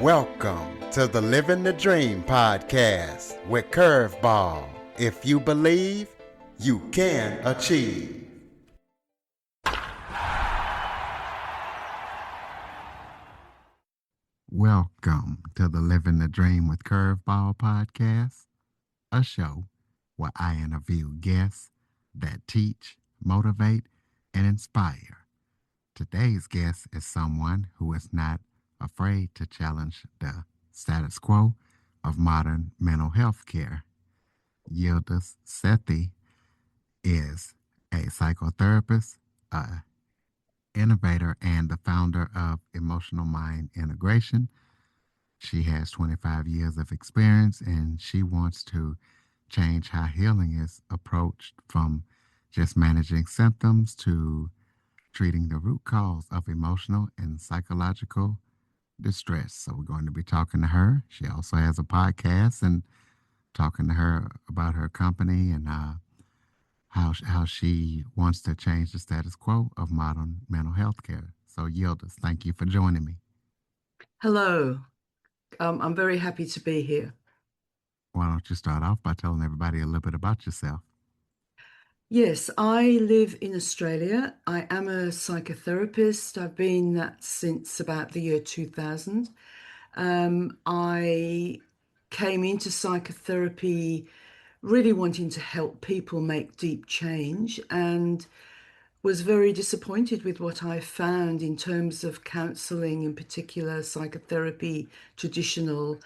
Welcome to the Living the Dream podcast with Curveball. If you believe, you can achieve. Welcome to the Living the Dream with Curveball podcast, a show where I interview guests that teach, motivate, and inspire. Today's guest is someone who is not afraid to challenge the status quo of modern mental health care. Yildiz Sethi is a psychotherapist, a innovator, and the founder of Emotional Mind Integration. She has 25 years of experience and she wants to change how healing is approached, from just managing symptoms to treating the root cause of emotional and psychological distress. So we're going to be talking to her. She also has a podcast and talking to her about her company and how she wants to change the status quo of modern mental health care. So Yildiz, thank you for joining me. Hello. I'm very happy to be here. Why don't you start off by telling everybody a little bit about yourself? Yes, I live in Australia. I am a psychotherapist. I've been that since about the year 2000. I came into psychotherapy really wanting to help people make deep change and was very disappointed with what I found in terms of counseling, in particular psychotherapy, traditional.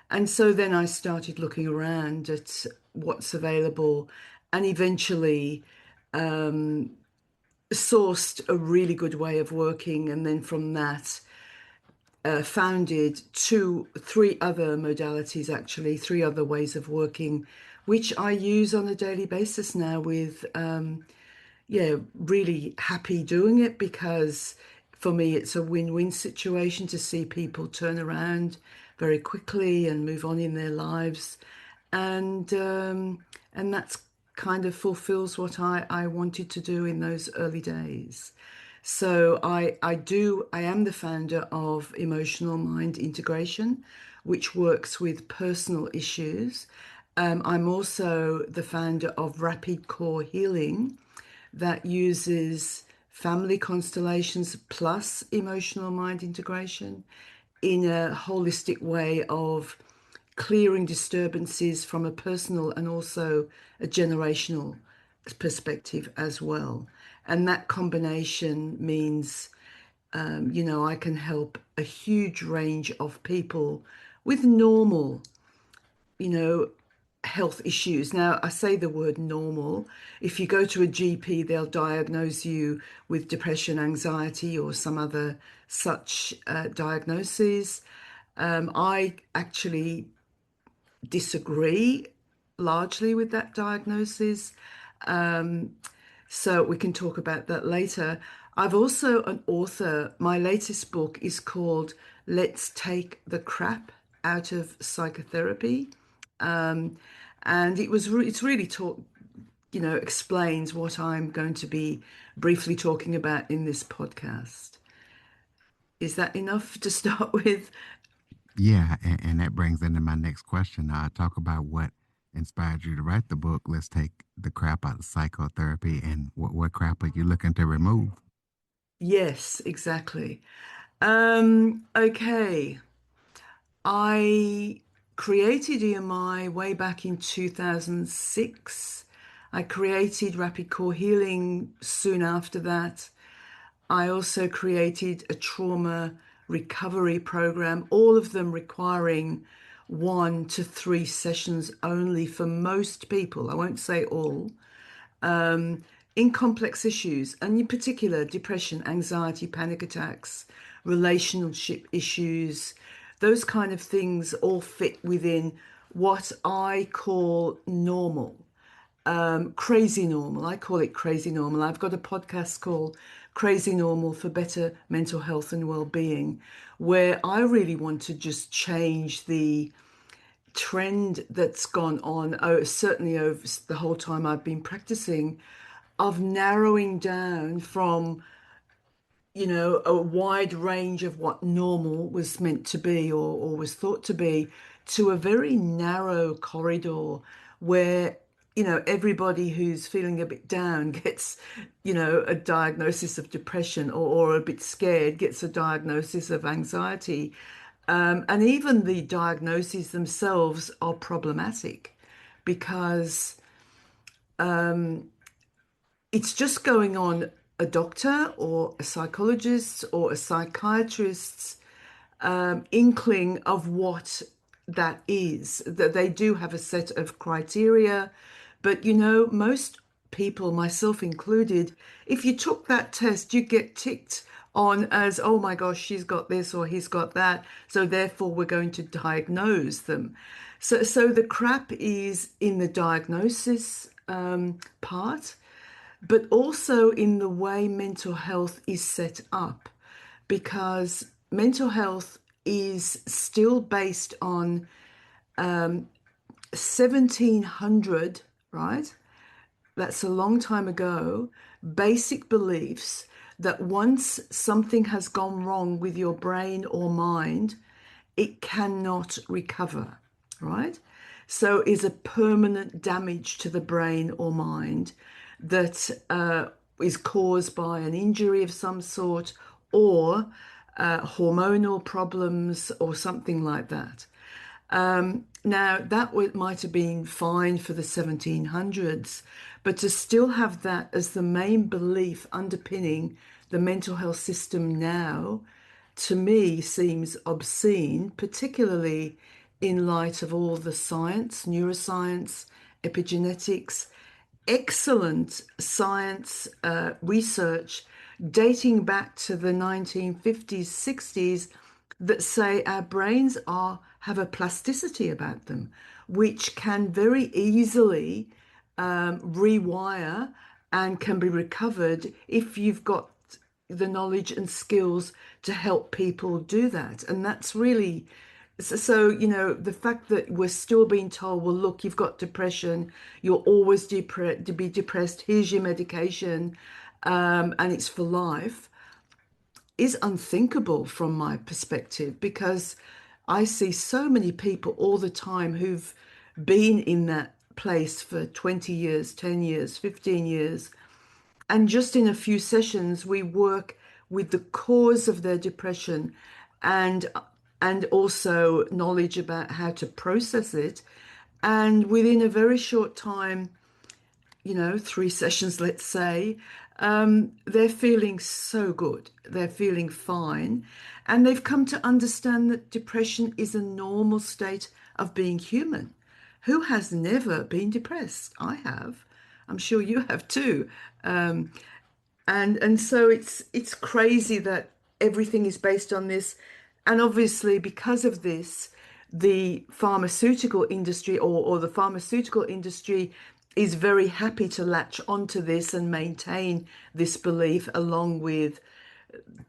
And so then I started looking around at what's available and eventually sourced a really good way of working. And then from that, founded three other modalities, actually, three other ways of working, which I use on a daily basis now with really happy doing it, because for me it's a win-win situation to see people turn around very quickly and move on in their lives, and that's kind of fulfills what I wanted to do in those early days. So I am the founder of Emotional Mind Integration, which works with personal issues. I'm also the founder of Rapid Core Healing, that uses family constellations plus emotional mind integration in a holistic way of clearing disturbances from a personal and also a generational perspective as well. And that combination means, I can help a huge range of people with normal, you know, health issues. Now, I say the word normal. If you go to a GP, they'll diagnose you with depression, anxiety, or some other such diagnoses. I actually disagree largely with that diagnosis. So we can talk about that later. I've also an author. My latest book is called Let's Take the Crap Out of Psychotherapy. And it's really explains what I'm going to be briefly talking about in this podcast. Is that enough to start with? Yeah, and that brings into my next question. Talk about what inspired you to write the book. Let's take the crap out of psychotherapy, and what crap are you looking to remove? Yes, exactly. Okay. I created EMI way back in 2006. I created Rapid Core Healing soon after that. I also created a trauma recovery program, all of them requiring 1 to 3 sessions only for most people. I won't say all, in complex issues, and in particular, depression, anxiety, panic attacks, relationship issues, those kind of things all fit within what I call normal. Crazy normal. I call it crazy normal. I've got a podcast called Crazy Normal for Better Mental Health and Wellbeing, where I really want to just change the trend that's gone on, certainly over the whole time I've been practicing, of narrowing down from a wide range of what normal was meant to be or was thought to be to a very narrow corridor where, everybody who's feeling a bit down gets, a diagnosis of depression or a bit scared gets a diagnosis of anxiety. And even the diagnoses themselves are problematic because it's just going on a doctor or a psychologist or a psychiatrist's inkling of what that is, that they do have a set of criteria. But most people, myself included, if you took that test, you get ticked on as, oh my gosh, she's got this or he's got that. So therefore, we're going to diagnose them. So the crap is in the diagnosis part, but also in the way mental health is set up, because mental health is still based on 1700, right? That's a long time ago. Basic beliefs that once something has gone wrong with your brain or mind, it cannot recover, right? So is a permanent damage to the brain or mind that is caused by an injury of some sort or hormonal problems or something like that. Now, that might have been fine for the 1700s, but to still have that as the main belief underpinning the mental health system now, to me, seems obscene, particularly in light of all the science, neuroscience, epigenetics, excellent science research dating back to the 1950s, 60s that say our brains have a plasticity about them, which can very easily rewire and can be recovered if you've got the knowledge and skills to help people do that. And that's really so, the fact that we're still being told, well, look, you've got depression, you're always to be depressed, here's your medication, and it's for life, is unthinkable from my perspective, because I see so many people all the time who've been in that place for 20 years, 10 years, 15 years. And just in a few sessions, we work with the cause of their depression and and also knowledge about how to process it. And within a very short time, 3 sessions, let's say, they're feeling so good. They're feeling fine. And they've come to understand that depression is a normal state of being human. Who has never been depressed? I have. I'm sure you have too. And so it's crazy that everything is based on this. And obviously, because of this, the pharmaceutical industry or the pharmaceutical industry is very happy to latch onto this and maintain this belief along with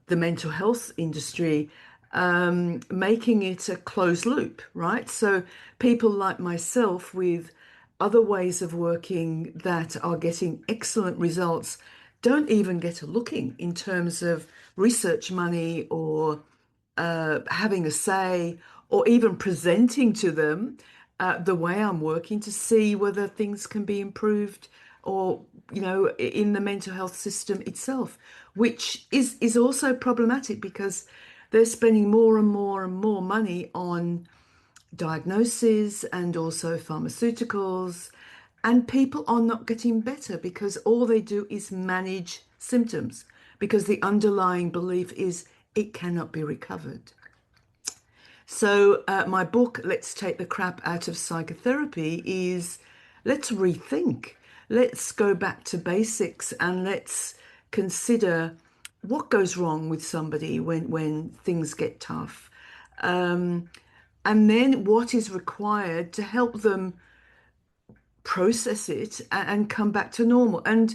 the mental health industry, making it a closed loop, right? So people like myself with other ways of working that are getting excellent results don't even get a looking in terms of research money or having a say or even presenting to them the way I'm working to see whether things can be improved or, in the mental health system itself, which is also problematic because they're spending more and more and more money on diagnoses and also pharmaceuticals, and people are not getting better because all they do is manage symptoms because the underlying belief is it cannot be recovered. So, my book, Let's Take the Crap Out of Psychotherapy, is let's rethink. Let's go back to basics and let's consider what goes wrong with somebody when things get tough. And then what is required to help them process it and come back to normal. And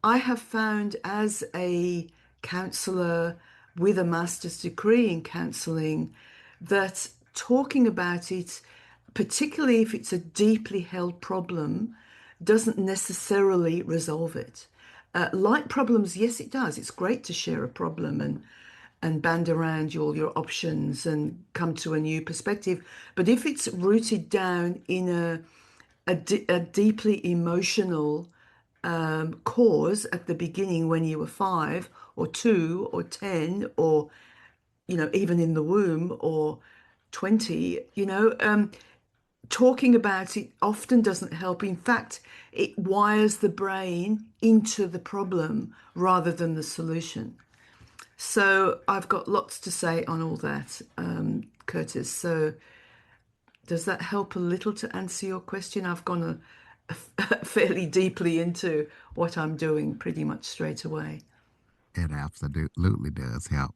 I have found as a counselor with a master's degree in counseling that talking about it, particularly if it's a deeply held problem, doesn't necessarily resolve it. Light problems, yes, it does. It's great to share a problem and band around your options and come to a new perspective. But if it's rooted down in a deeply emotional cause at the beginning when you were 5 or 2 or 10 or even in the womb or 20, talking about it often doesn't help. In fact, it wires the brain into the problem rather than the solution. So I've got lots to say on all that, Curtis. So does that help a little to answer your question? I've gone fairly deeply into what I'm doing pretty much straight away. It absolutely does help.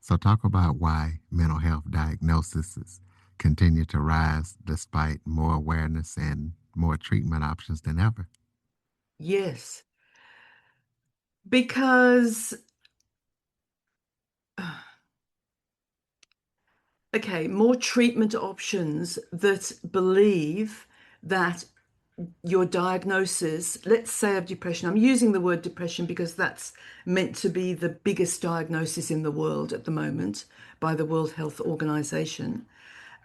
So, talk about why mental health diagnoses continue to rise despite more awareness and more treatment options than ever. Yes, because okay, more treatment options that believe that your diagnosis, let's say of depression, I'm using the word depression because that's meant to be the biggest diagnosis in the world at the moment by the World Health Organization.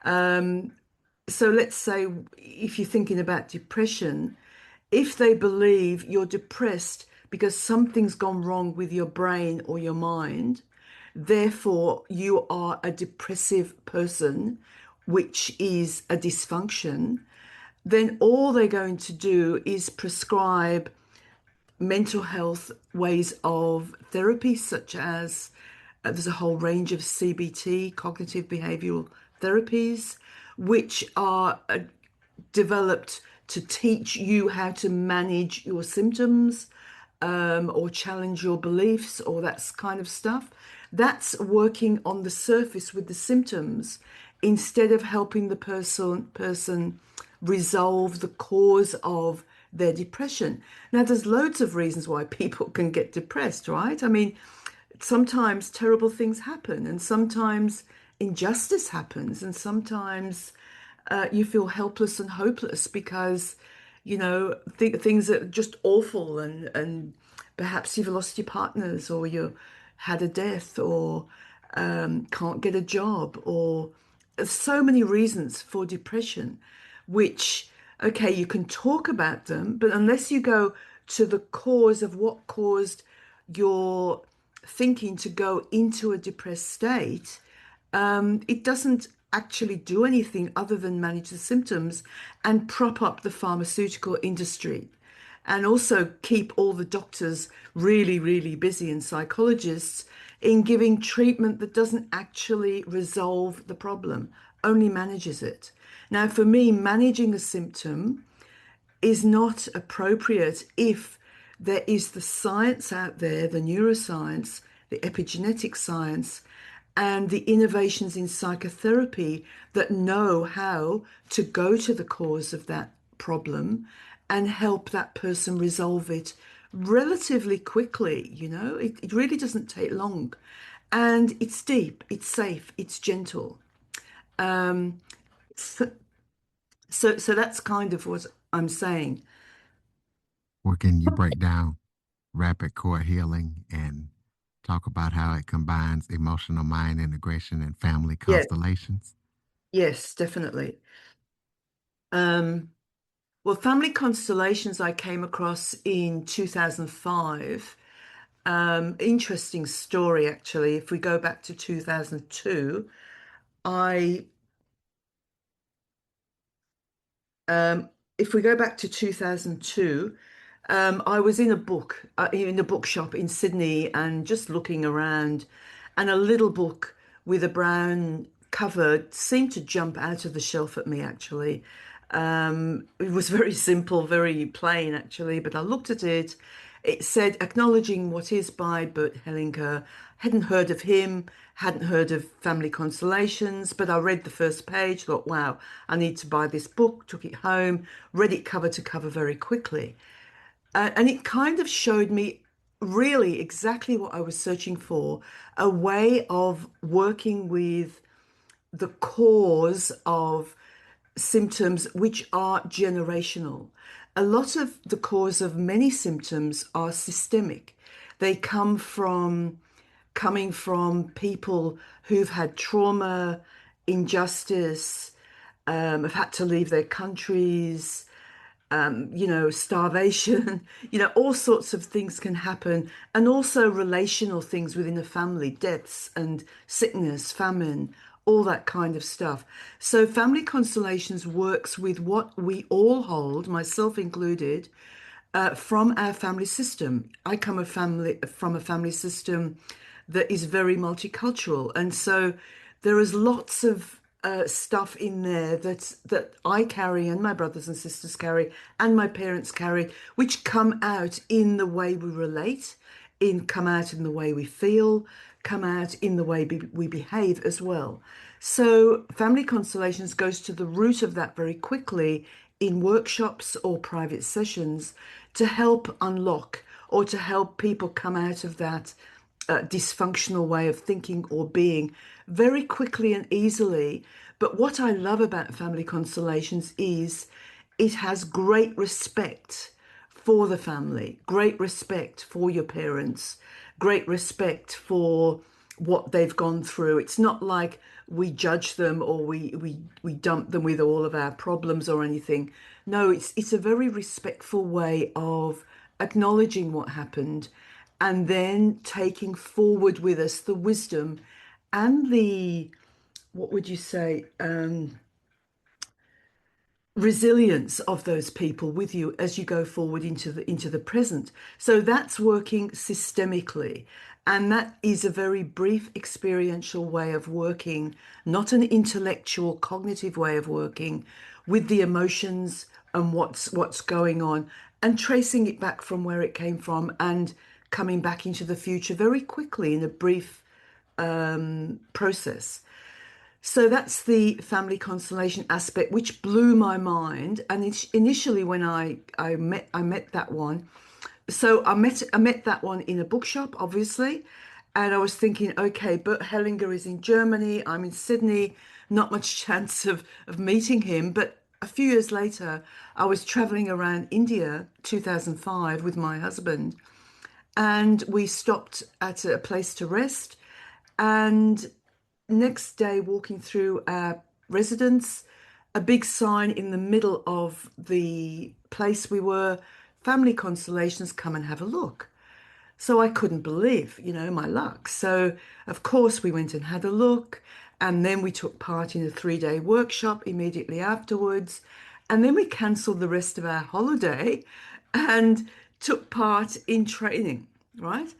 So let's say if you're thinking about depression, if they believe you're depressed because something's gone wrong with your brain or your mind, therefore you are a depressive person, which is a dysfunction, then all they're going to do is prescribe mental health ways of therapy, such as there's a whole range of CBT, cognitive behavioral therapies, which are developed to teach you how to manage your symptoms or challenge your beliefs or that kind of stuff. That's working on the surface with the symptoms instead of helping the person resolve the cause of their depression. Now, there's loads of reasons why people can get depressed, right? I mean, sometimes terrible things happen, and sometimes injustice happens, and sometimes you feel helpless and hopeless because things are just awful, and perhaps you've lost your partners or you had a death or can't get a job, or so many reasons for depression, which, okay, you can talk about them, but unless you go to the cause of what caused your thinking to go into a depressed state, it doesn't actually do anything other than manage the symptoms and prop up the pharmaceutical industry and also keep all the doctors really, really busy and psychologists in giving treatment that doesn't actually resolve the problem, only manages it. Now, for me, managing a symptom is not appropriate if there is the science out there, the neuroscience, the epigenetic science, and the innovations in psychotherapy that know how to go to the cause of that problem and help that person resolve it relatively quickly. It really doesn't take long. And it's deep, it's safe, it's gentle. So, so that's kind of what I'm saying. Or can you break down rapid core healing and talk about how it combines emotional mind integration and family Yeah, constellations? yes, definitely. Um, well, Family Constellations I came across in 2005. Interesting story, actually. If we go back to 2002, I if we go back to 2002, I was in a bookshop in Sydney and just looking around, and a little book with a brown cover seemed to jump out of the shelf at me, actually. It was very simple, very plain, actually, but I looked at it. It said, Acknowledging What Is by Bert Hellinger. Hadn't heard of him, hadn't heard of Family Constellations, but I read the first page, thought, wow, I need to buy this book, took it home, read it cover to cover very quickly. And it kind of showed me really exactly what I was searching for, a way of working with the cause of symptoms which are generational. a lot of the cause of many symptoms are systemic. They coming from people who've had trauma, injustice, have had to leave their countries, starvation, all sorts of things can happen. And also relational things within the family, deaths and sickness, famine, all that kind of stuff. So family constellations works with what we all hold, myself included, from our family system. I come from a family system that is very multicultural, and so there is lots of stuff in there that I carry and my brothers and sisters carry and my parents carry, which come out in the way we relate, come out in the way we feel, come out in the way we behave as well. So family constellations goes to the root of that very quickly in workshops or private sessions to help unlock or to help people come out of that dysfunctional way of thinking or being very quickly and easily. But what I love about family constellations is it has great respect for the family, great respect for your parents, great respect for what they've gone through. It's not like we judge them or we dump them with all of our problems or anything. No, it's a very respectful way of acknowledging what happened and then taking forward with us the wisdom and the, what would you say, resilience of those people with you as you go forward into the present. So that's working systemically. And that is a very brief experiential way of working, not an intellectual cognitive way of working with the emotions and what's going on and tracing it back from where it came from and coming back into the future very quickly in a brief process. So that's the family constellation aspect, which blew my mind. And initially, when I met that one, so I met that one in a bookshop, obviously, and I was thinking, okay, Bert Hellinger is in Germany, I'm in Sydney, not much chance of meeting him. But a few years later, I was traveling around India, 2005, with my husband, and we stopped at a place to rest. And next day, walking through our residence, a big sign in the middle of the place we were, family constellations, come and have a look. So I couldn't believe, my luck. So, of course, we went and had a look. And then we took part in a 3-day workshop immediately afterwards. And then we cancelled the rest of our holiday and took part in training, right?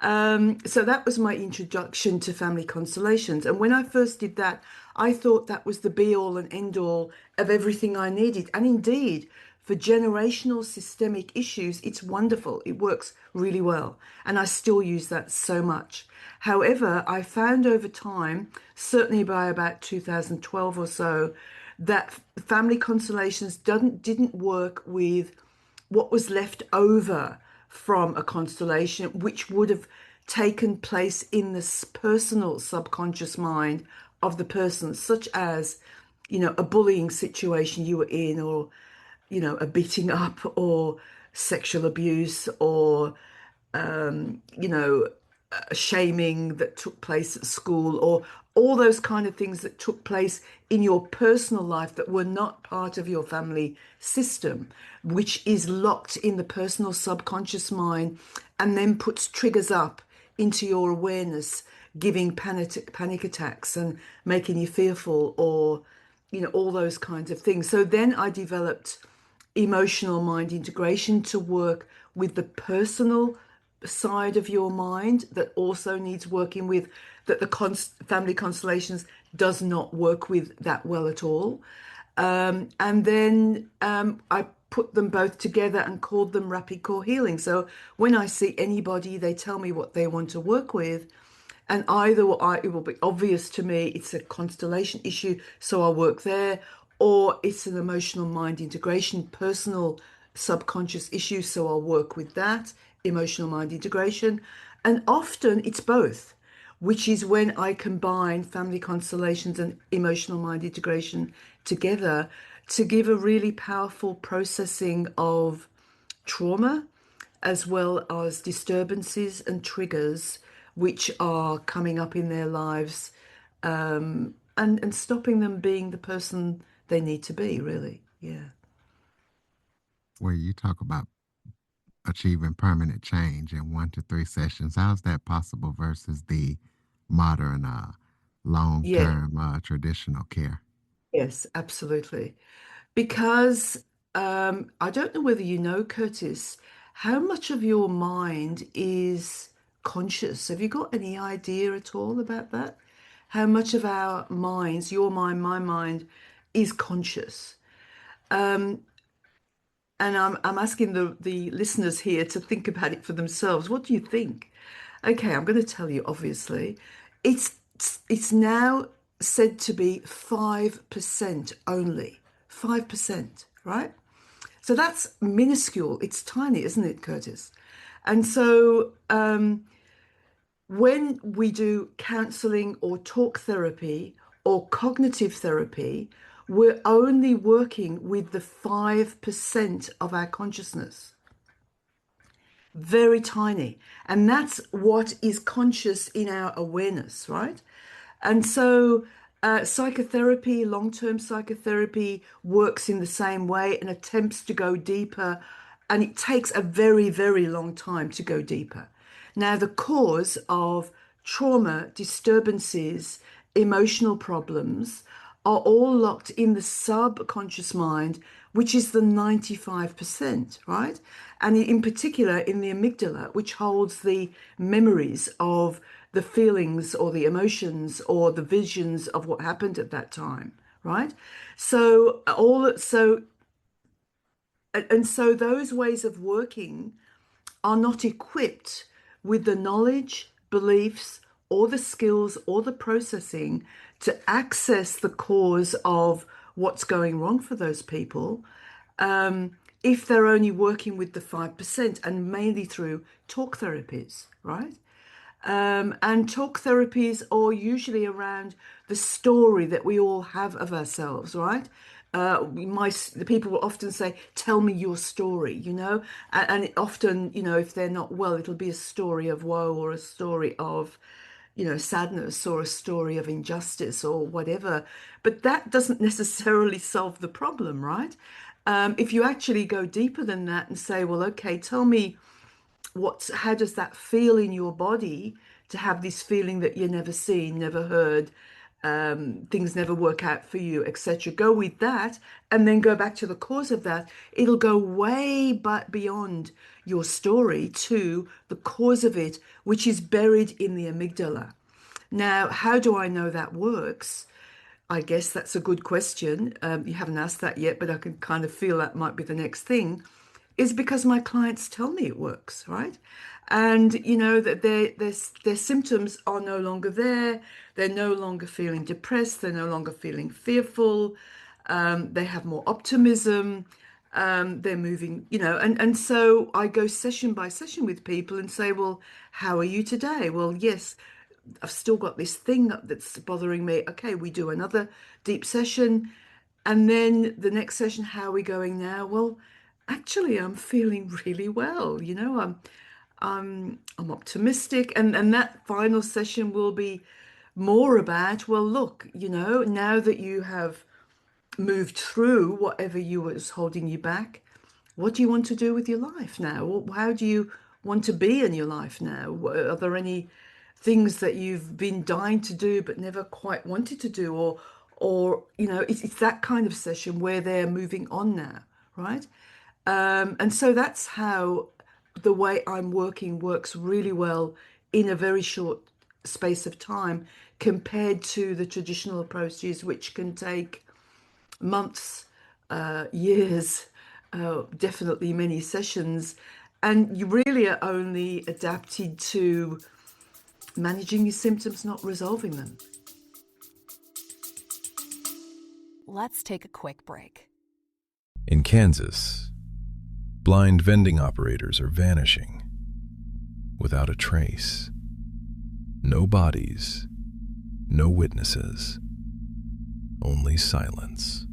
So that was my introduction to family constellations. And when I first did that, I thought that was the be all and end all of everything I needed. And indeed, for generational systemic issues, it's wonderful. It works really well. And I still use that so much. However, I found over time, certainly by about 2012 or so, that family constellations didn't work with what was left over from a constellation, which would have taken place in this personal subconscious mind of the person, such as, a bullying situation you were in, or, a beating up, or sexual abuse, or, shaming that took place at school, or all those kind of things that took place in your personal life that were not part of your family system, which is locked in the personal subconscious mind and then puts triggers up into your awareness, giving panic attacks and making you fearful, or, all those kinds of things. So then I developed emotional mind integration to work with the personal side of your mind that also needs working with, that the family constellations does not work with that well at all. And then I put them both together and called them rapid core healing. So when I see anybody, they tell me what they want to work with. And it will be obvious to me it's a constellation issue, so I'll work there, or it's an emotional mind integration, personal subconscious issue, so I'll work with that, emotional mind integration. And often it's both. which is when I combine family constellations and emotional mind integration together to give a really powerful processing of trauma as well as disturbances and triggers which are coming up in their lives, and stopping them being the person they need to be, really. Yeah. Where you talk about achieving permanent change in 1 to 3 sessions, how's that possible versus the modern, Yeah. long-term, traditional care? Yes, absolutely. Because I don't know whether you know, Curtis, how much of your mind is conscious? Have you got any idea at all about that? How much of our minds, your mind, my mind, is conscious? And I'm asking the listeners here to think about it for themselves. What do you think? Okay, I'm going to tell you, obviously. It's it's now said to be 5% only. 5%, right? So that's minuscule. It's tiny, isn't it, Curtis? And so when we do counseling or talk therapy or cognitive therapy, we're only working with the 5% of our consciousness. Very tiny. And that's what is conscious in our awareness, right? And so psychotherapy, long-term psychotherapy, works in the same way and attempts to go deeper. And it takes a very, very long time to go deeper. Now, the cause of trauma, disturbances, emotional problems are all locked in the subconscious mind, which is the 95%, right? And in particular, in the amygdala, which holds the memories of the feelings or the emotions or the visions of what happened at that time, right? So so those ways of working are not equipped with the knowledge, beliefs, or the skills or the processing to access the cause of what's going wrong for those people, if they're only working with the 5% and mainly through talk therapies, right? And talk therapies are usually around the story that we all have of ourselves, right? The people will often say, "Tell me your story," and it often, if they're not well, it'll be a story of woe or a story of, sadness or a story of injustice or whatever. But that doesn't necessarily solve the problem, right? If you actually go deeper than that and say, "Well, okay, tell me." How does that feel in your body to have this feeling that you're never seen, never heard, things never work out for you, etc. Go with that and then go back to the cause of that. It'll go way but beyond your story to the cause of it, which is buried in the amygdala. Now, how do I know that works? I guess that's a good question. You haven't asked that yet, but I can kind of feel that might be the next thing, is because my clients tell me it works, right? And that their symptoms are no longer there. They're no longer feeling depressed. They're no longer feeling fearful. They have more optimism. They're moving, and so I go session by session with people and say, well, how are you today? Well, yes, I've still got this thing that's bothering me. Okay, we do another deep session. And then the next session, how are we going now? Well, actually, I'm feeling really well. I'm optimistic. And that final session will be more about, well, look, now that you have moved through whatever you was holding you back, what do you want to do with your life now? How do you want to be in your life now? Are there any things that you've been dying to do but never quite wanted to do? Or it's that kind of session where they're moving on now, right? And so that's how the way I'm working works really well in a very short space of time compared to the traditional approaches, which can take months, years, definitely many sessions. And you really are only adapted to managing your symptoms, not resolving them. Let's take a quick break. In Kansas, blind vending operators are vanishing without a trace. No bodies, no witnesses, only silence.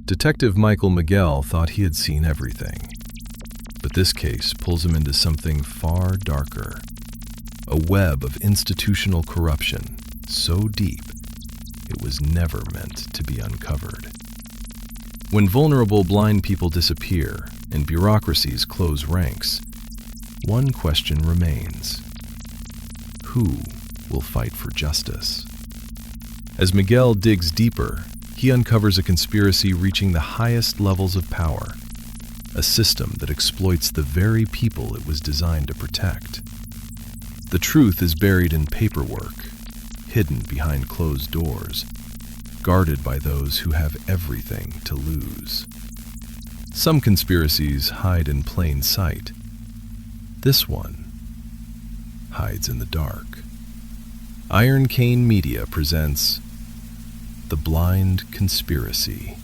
Detective Michael Miguel thought he had seen everything, but this case pulls him into something far darker, a web of institutional corruption so deep it was never meant to be uncovered. When vulnerable blind people disappear and bureaucracies close ranks, one question remains: who will fight for justice? As Miguel digs deeper, he uncovers a conspiracy reaching the highest levels of power, a system that exploits the very people it was designed to protect. The truth is buried in paperwork, hidden behind closed doors, guarded by those who have everything to lose. Some conspiracies hide in plain sight. This one hides in the dark. Iron Cane Media presents The Blind Conspiracy,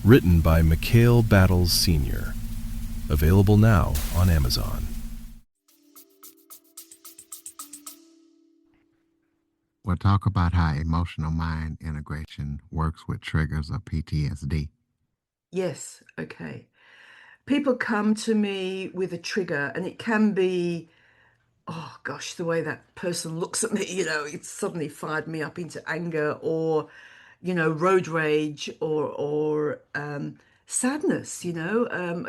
written by Mikhail Battles Sr., available now on Amazon. We'll talk about how emotional mind integration works with triggers of PTSD. Yes, okay. People come to me with a trigger, and it can be, oh gosh, the way that person looks at me, it's suddenly fired me up into anger, or, road rage, or sadness,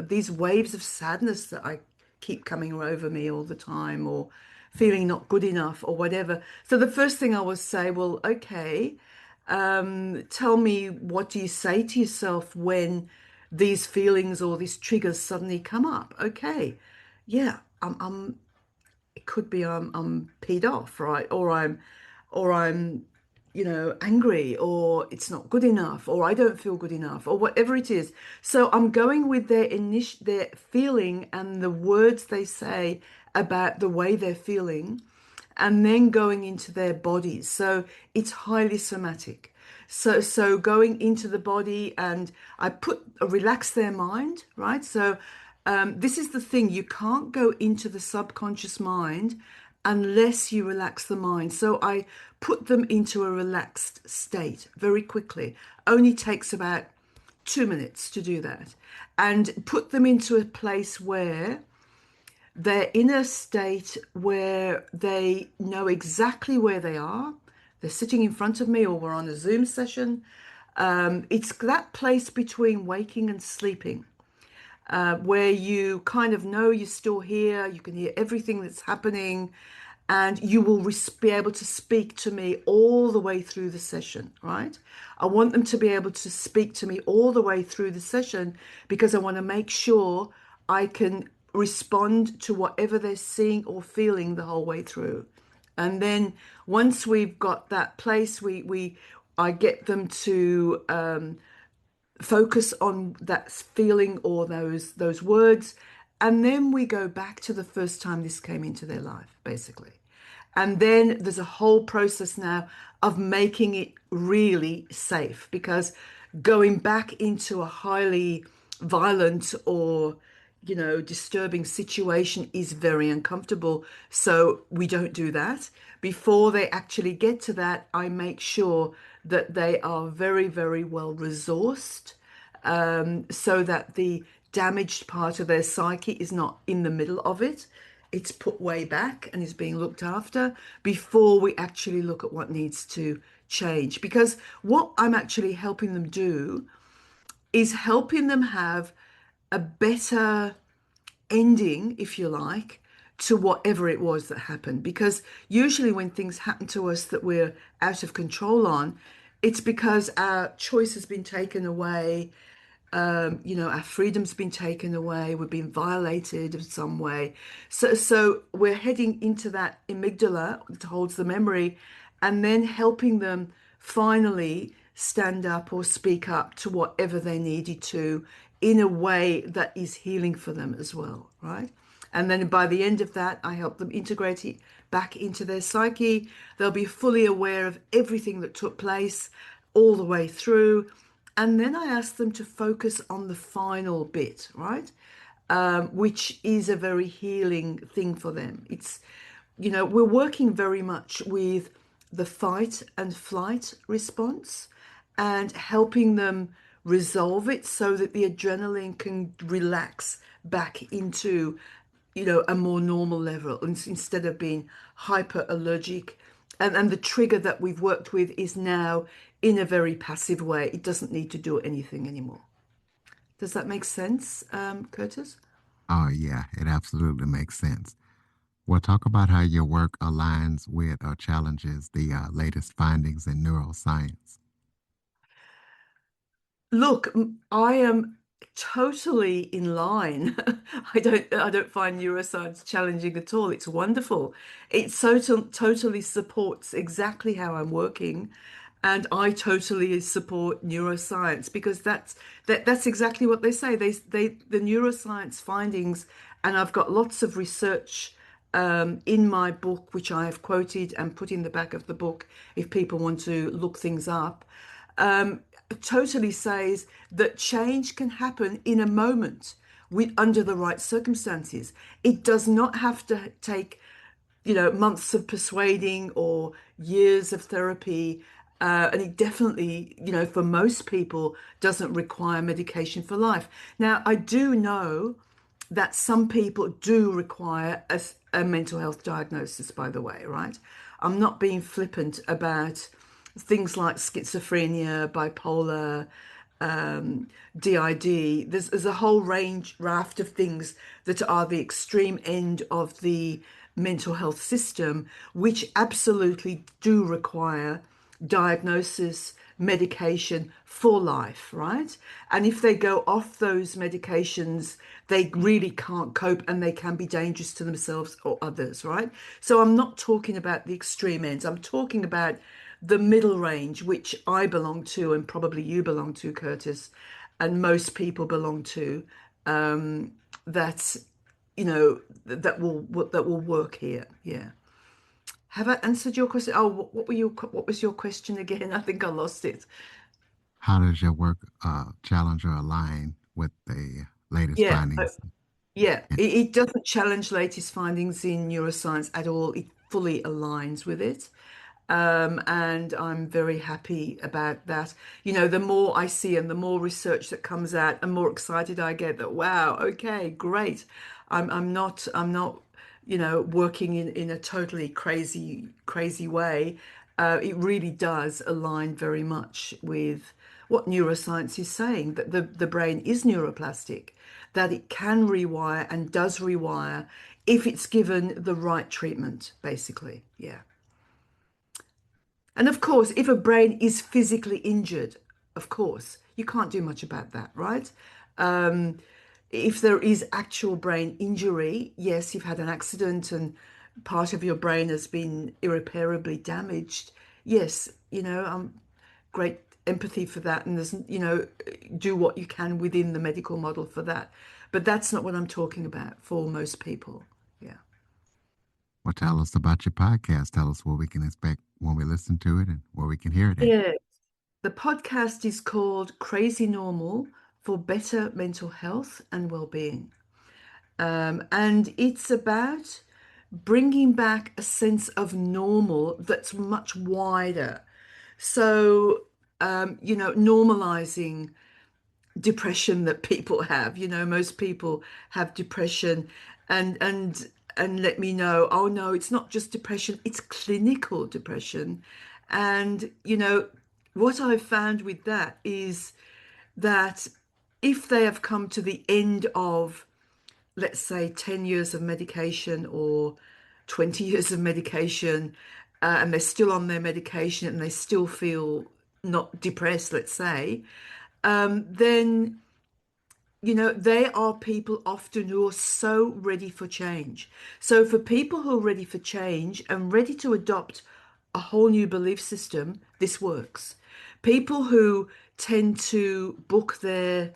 these waves of sadness that I keep coming over me all the time, or feeling not good enough, or whatever. So the first thing I would say, well, okay, tell me, what do you say to yourself when these feelings or these triggers suddenly come up? Okay, yeah, it could be I'm peed off, right? Or I'm angry, or it's not good enough, or I don't feel good enough, or whatever it is. So I'm going with their feeling and the words they say about the way they're feeling, and then going into their bodies. So it's highly somatic. So going into the body, and I relax their mind, right? So this is the thing, you can't go into the subconscious mind unless you relax the mind. So I put them into a relaxed state very quickly. Only takes about 2 minutes to do that, and put them into a place where they're in a state where they know exactly where they are. They're sitting in front of me, or we're on a Zoom session. It's that place between waking and sleeping, where you kind of know you're still here, you can hear everything that's happening, and you will be able to speak to me all the way through the session, right? I want them to be able to speak to me all the way through the session, because I want to make sure I can respond to whatever they're seeing or feeling the whole way through. And then once we've got that place, I get them to focus on that feeling or those words, and then we go back to the first time this came into their life, basically. And then there's a whole process now of making it really safe, because going back into a highly violent or disturbing situation is very uncomfortable. So we don't do that. Before they actually get to that, I make sure that they are very, very well resourced, so that the damaged part of their psyche is not in the middle of it. It's put way back and is being looked after before we actually look at what needs to change. Because what I'm actually helping them do is helping them have a better ending, if you like, to whatever it was that happened. Because usually when things happen to us that we're out of control on, it's because our choice has been taken away, our freedom's been taken away, we've been violated in some way. So we're heading into that amygdala that holds the memory, and then helping them finally stand up or speak up to whatever they needed to, in a way that is healing for them as well, right? And then by the end of that, I help them integrate it back into their psyche. They'll be fully aware of everything that took place all the way through. And then I ask them to focus on the final bit, right? Which is a very healing thing for them. It's we're working very much with the fight and flight response and helping them resolve it so that the adrenaline can relax back into, a more normal level instead of being hyper allergic. And the trigger that we've worked with is now in a very passive way. It doesn't need to do anything anymore. Does that make sense, Curtis? Oh, yeah, it absolutely makes sense. Well, talk about how your work aligns with or challenges the latest findings in neuroscience. Look, I am totally in line. I don't find neuroscience challenging at all. It's wonderful. It totally supports exactly how I'm working. And I totally support neuroscience because that's exactly what they say. The neuroscience findings, and I've got lots of research in my book, which I have quoted and put in the back of the book if people want to look things up, totally says that change can happen in a moment under the right circumstances. It does not have to take, months of persuading or years of therapy. And it definitely, for most people, doesn't require medication for life. Now, I do know that some people do require a mental health diagnosis, by the way, right? I'm not being flippant about things like schizophrenia, bipolar, DID. There's a whole raft of things that are the extreme end of the mental health system, which absolutely do require diagnosis, medication for life, right? And if they go off those medications, they really can't cope and they can be dangerous to themselves or others, right? So I'm not talking about the extreme ends. I'm talking about the middle range, which I belong to, and probably you belong to, Curtis, and most people belong to, that that will work here. Yeah. Have I answered your question? Oh, what was your question again? I think I lost it. How does your work challenge or align with the latest Yeah. findings? Yeah, Yeah. it doesn't challenge latest findings in neuroscience at all. It fully aligns with it. And I'm very happy about that. The more I see and the more research that comes out, the more excited I get that, wow, okay, great. I'm not working in a totally crazy way. It really does align very much with what neuroscience is saying, that the brain is neuroplastic, that it can rewire and does rewire if it's given the right treatment, basically. Yeah. And of course, if a brain is physically injured, of course, you can't do much about that, right? Um, if there is actual brain injury, yes, you've had an accident and part of your brain has been irreparably damaged. Yes, great empathy for that, and there's, do what you can within the medical model for that. But that's not what I'm talking about for most people. Yeah. Well, tell us about your podcast. Tell us what we can expect when we listen to it and where we can hear it at. Yeah. The podcast is called Crazy Normal for Better Mental Health and Well-Being. And it's about bringing back a sense of normal that's much wider. So, normalizing depression that people have. Most people have depression, and let me know, oh no, it's not just depression, it's clinical depression. And what I've found with that is that if they have come to the end of, let's say, 10 years of medication or 20 years of medication, and they're still on their medication and they still feel not depressed, let's say, then they are people often who are so ready for change. So for people who are ready for change and ready to adopt a whole new belief system, this works. People who tend to book their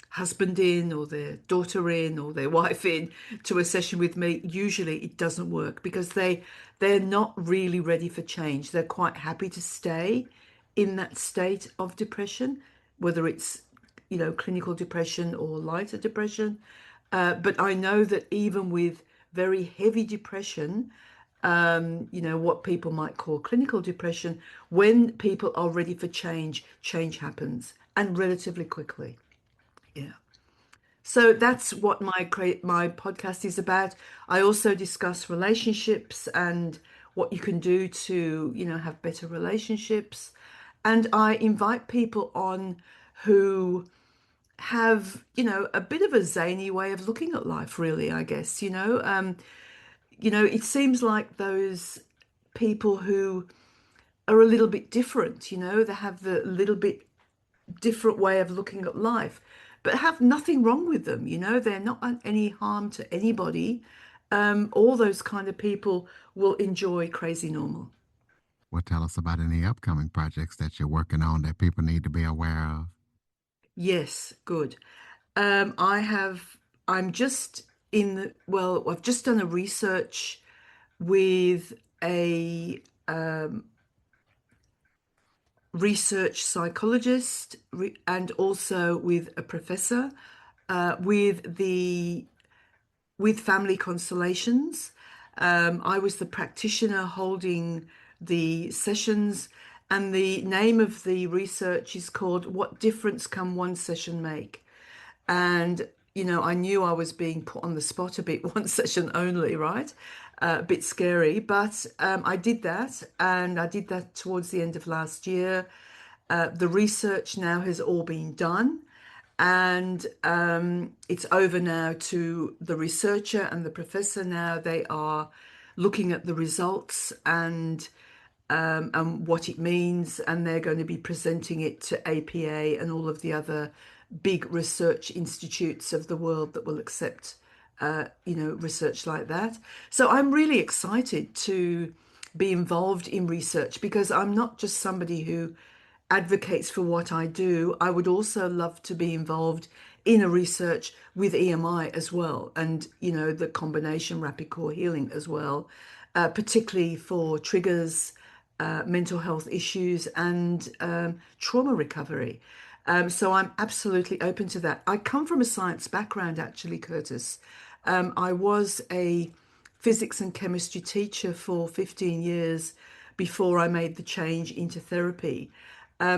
husband in or their daughter in or their wife in to a session with me, usually it doesn't work because they're not really ready for change. They're quite happy to stay in that state of depression, whether it's clinical depression or lighter depression. But I know that even with very heavy depression, what people might call clinical depression. When people are ready for change, change happens and relatively quickly. Yeah. So that's what my podcast is about. I also discuss relationships and what you can do to, have better relationships. And I invite people on who have, a bit of a zany way of looking at life, really, I guess, it seems like those people who are a little bit different, they have the little bit different way of looking at life, but have nothing wrong with them. They're not any harm to anybody. All those kind of people will enjoy Crazy Normal. Well, tell us about any upcoming projects that you're working on that people need to be aware of. Yes, good. I have, I'm just in the, well, I've just done a research with a research psychologist and also with a professor with the with family constellations. I was the practitioner holding the sessions, and the name of the research is called "What Difference Can One Session Make?" And I knew I was being put on the spot a bit, one session only, right? A bit scary, but I did that, and I did that towards the end of last year. The research now has all been done, and it's over now to the researcher and the professor. Now they are looking at the results and what it means, and they're going to be presenting it to APA and all of the other big research institutes of the world that will accept, research like that. So I'm really excited to be involved in research because I'm not just somebody who advocates for what I do. I would also love to be involved in a research with EMI as well, and the combination rapid core healing as well, particularly for triggers, mental health issues, and trauma recovery. So I'm absolutely open to that. I come from a science background, actually, Curtis. I was a physics and chemistry teacher for 15 years before I made the change into therapy.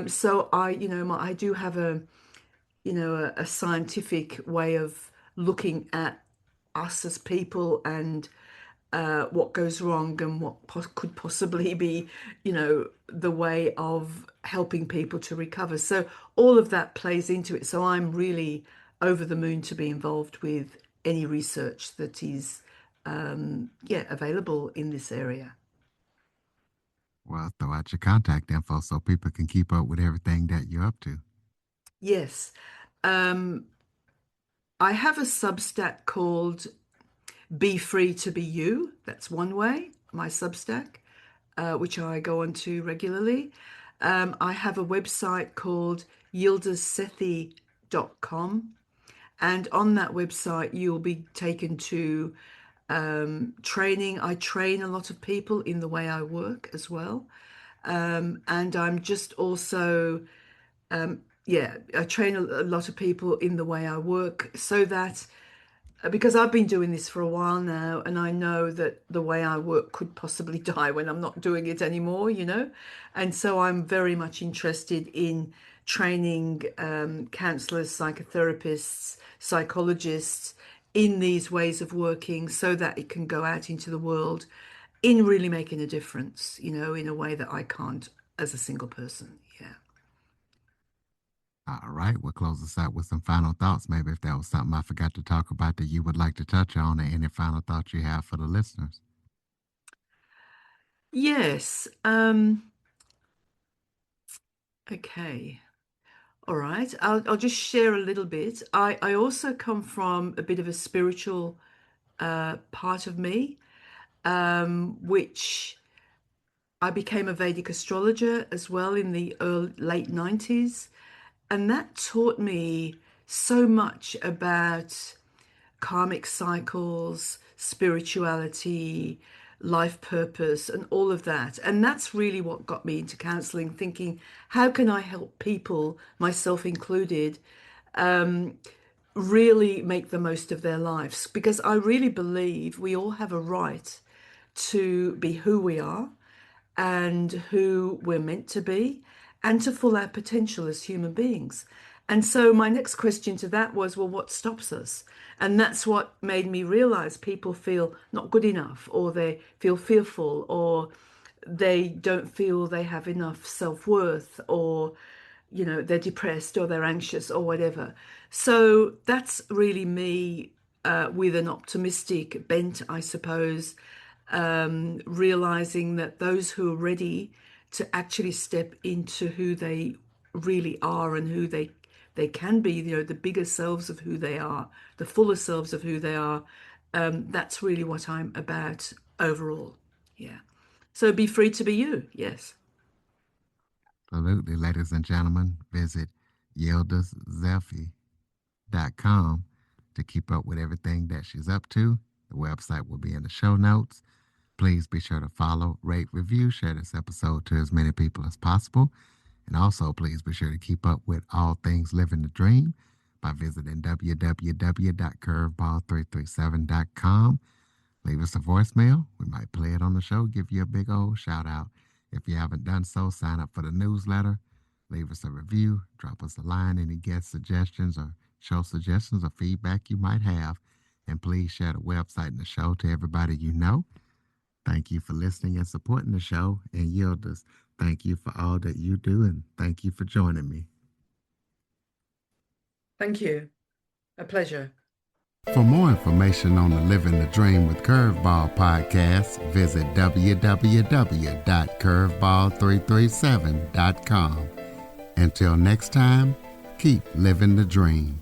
So I do have a scientific way of looking at us as people and what goes wrong and what could possibly be, the way of helping people to recover. So all of that plays into it. So I'm really over the moon to be involved with any research that is, available in this area. Well, throw out your contact info so people can keep up with everything that you're up to. Yes. Um, I have a Substack called Be Free to Be You. That's one way, my Substack, which I go on to regularly. I have a website called yildizsethi.com. And on that website, you'll be taken to training. I train a lot of people in the way I work as well. And I'm just also, I train a lot of people in the way I work so that because I've been doing this for a while now, and I know that the way I work could possibly die when I'm not doing it anymore, And so I'm very much interested in training counselors, psychotherapists, psychologists in these ways of working so that it can go out into the world in really making a difference, in a way that I can't as a single person. Yeah. All right, we'll close this out with some final thoughts. Maybe if there was something I forgot to talk about that you would like to touch on, or any final thoughts you have for the listeners. Yes. Okay. All right. I'll just share a little bit. I also come from a bit of a spiritual part of me, which I became a Vedic astrologer as well in the late 90s. And that taught me so much about karmic cycles, spirituality, life purpose, and all of that. And that's really what got me into counseling, thinking, how can I help people, myself included, really make the most of their lives? Because I really believe we all have a right to be who we are and who we're meant to be, and to full our potential as human beings. And so my next question to that was, well, what stops us? And that's what made me realize people feel not good enough, or they feel fearful, or they don't feel they have enough self-worth, or they're depressed or they're anxious or whatever. So that's really me, with an optimistic bent, I suppose, realizing that those who are ready to actually step into who they really are and who they can be, the bigger selves of who they are, the fuller selves of who they are, that's really what I'm about overall. Yeah. So be free to be you. Yes. Absolutely, ladies and gentlemen. Visit YildizSethi.com to keep up with everything that she's up to. The website will be in the show notes. Please be sure to follow, rate, review, share this episode to as many people as possible. And also, please be sure to keep up with all things Living the Dream by visiting www.curveball337.com. Leave us a voicemail. We might play it on the show, give you a big old shout out. If you haven't done so, sign up for the newsletter. Leave us a review. Drop us a line, any guest suggestions or show suggestions or feedback you might have. And please share the website and the show to everybody you know. Thank you for listening and supporting the show. And Yildiz, thank you for all that you do, and thank you for joining me. Thank you. A pleasure. For more information on the Living the Dream with Curveball podcast, visit www.curveball337.com. Until next time, keep living the dream.